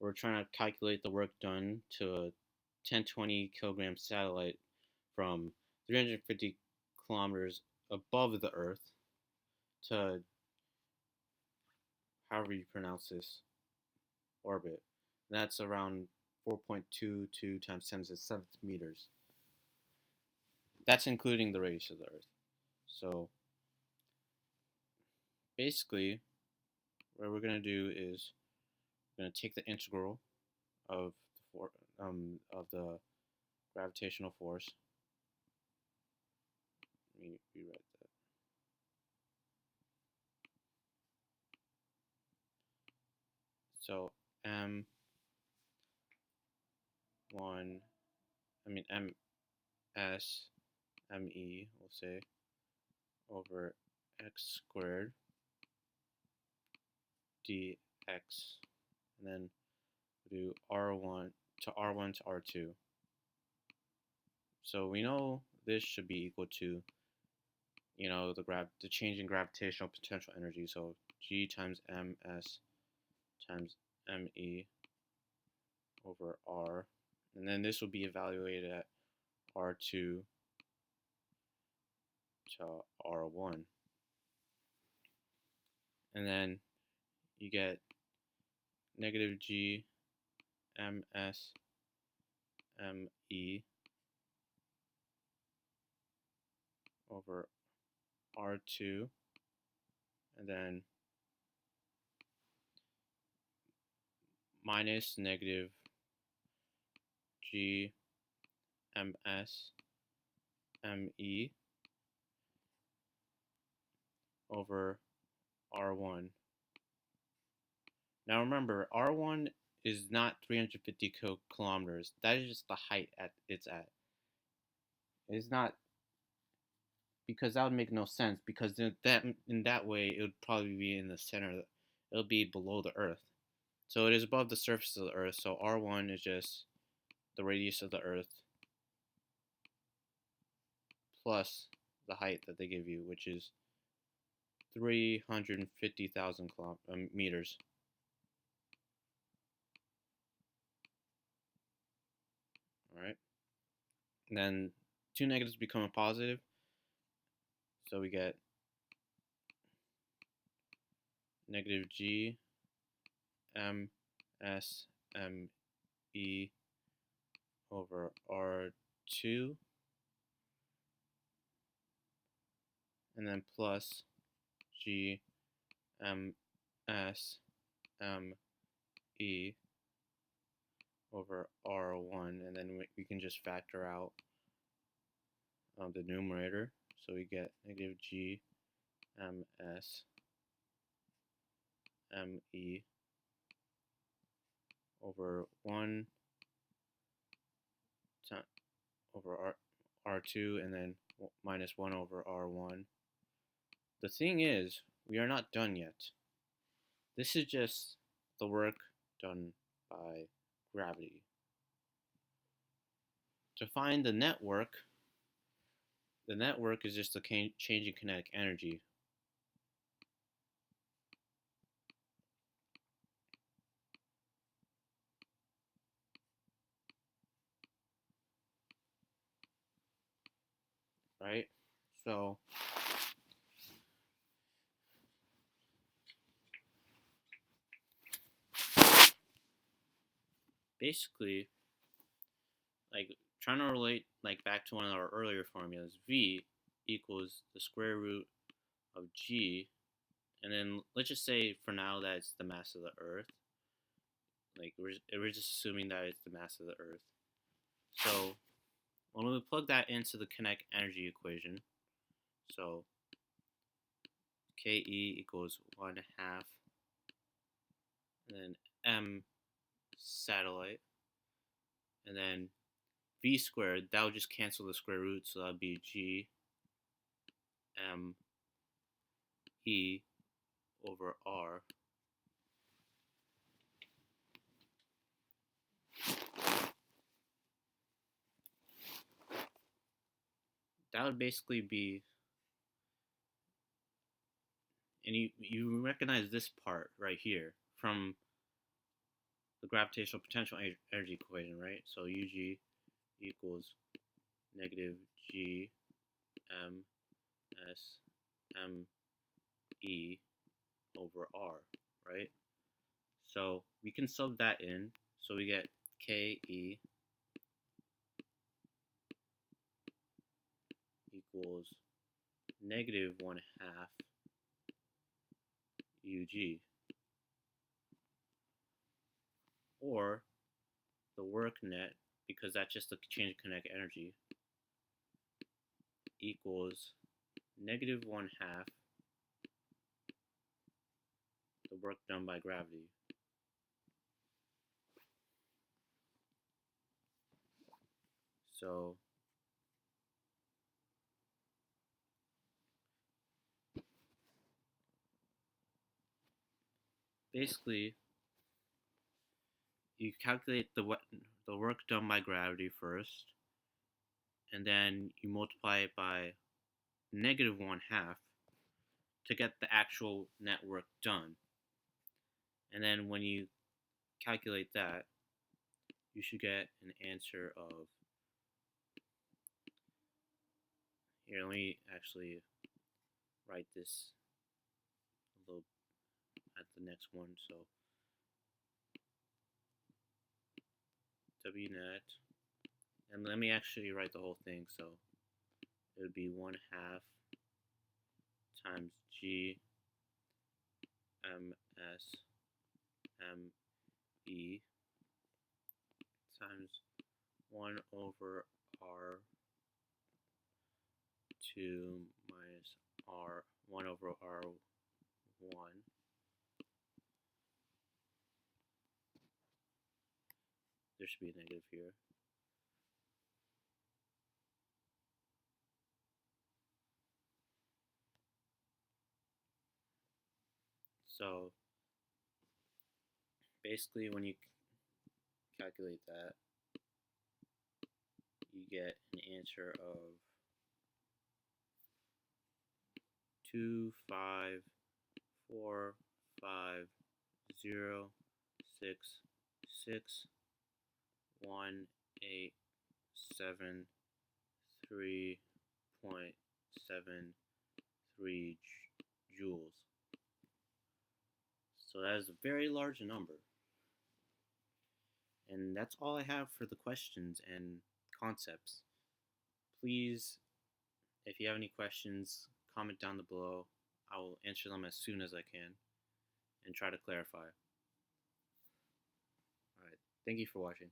we're trying to calculate the work done to a 1020 kilogram satellite from 350 kilometers above the Earth to however you pronounce this orbit. That's around 4.22 times 10 to the 7th meters. That's including the radius of the Earth. So basically, what we're going to do is we're going to take the integral of of the gravitational force. Let me rewrite that. So m1, ms me, we'll say, over x squared dx, and then we'll do r1 to r2. So we know this should be equal to, the change in gravitational potential energy. So g times ms times me over r, and then this will be evaluated at r2 to r1, and then you get negative g ms me over r2, and then minus negative g ms me over r1. Now remember, r1 is not 350 kilometers. That is just the height it's at. It's not, because that would make no sense, because in that way it would probably be in the center. It'll be below the Earth. So it is above the surface of the Earth. So r1 is just the radius of the Earth plus the height that they give you, which is 350,000 meters. All right. And then two negatives become a positive. So we get negative g ms me over r2, and then plus g ms me over r1, and then we can just factor out the numerator. So we get negative g ms me over 1 over r2, and then minus 1 over r1. The thing is, we are not done yet. This is just the work done by gravity. To find the network is just the change in kinetic energy. Right? So basically, like, trying to relate back to one of our earlier formulas, V equals the square root of G, and then let's just say for now that it's the mass of the Earth. Like, we're just assuming that it's the mass of the Earth. So when we plug that into the kinetic energy equation, so Ke equals 1/2, and then m satellite, and then v squared, that would just cancel the square root, so that would be g me over r. That would basically be, and you recognize this part right here from the gravitational potential energy equation, right? So UG equals negative G M S M E over R, right? So we can sub that in. So we get KE equals negative 1/2 UG, or the work net, because that's just the change in kinetic energy, equals negative 1/2 the work done by gravity. So basically, you calculate the work done by gravity first, and then you multiply it by negative 1/2 to get the actual net work done. And then when you calculate that, you should get an answer of, here, let me actually write this a little at the next one. So W net, and let me actually write the whole thing. So it would be 1/2 times G M S M E times 1 over R 2 minus R 1 over R 1. There should be a negative here. So basically, when you calculate that, you get an answer of 255,456,187,3.73 joules. So that is a very large number. And that's all I have for the questions and concepts. Please, if you have any questions, comment down below. I will answer them as soon as I can and try to clarify. Alright, thank you for watching.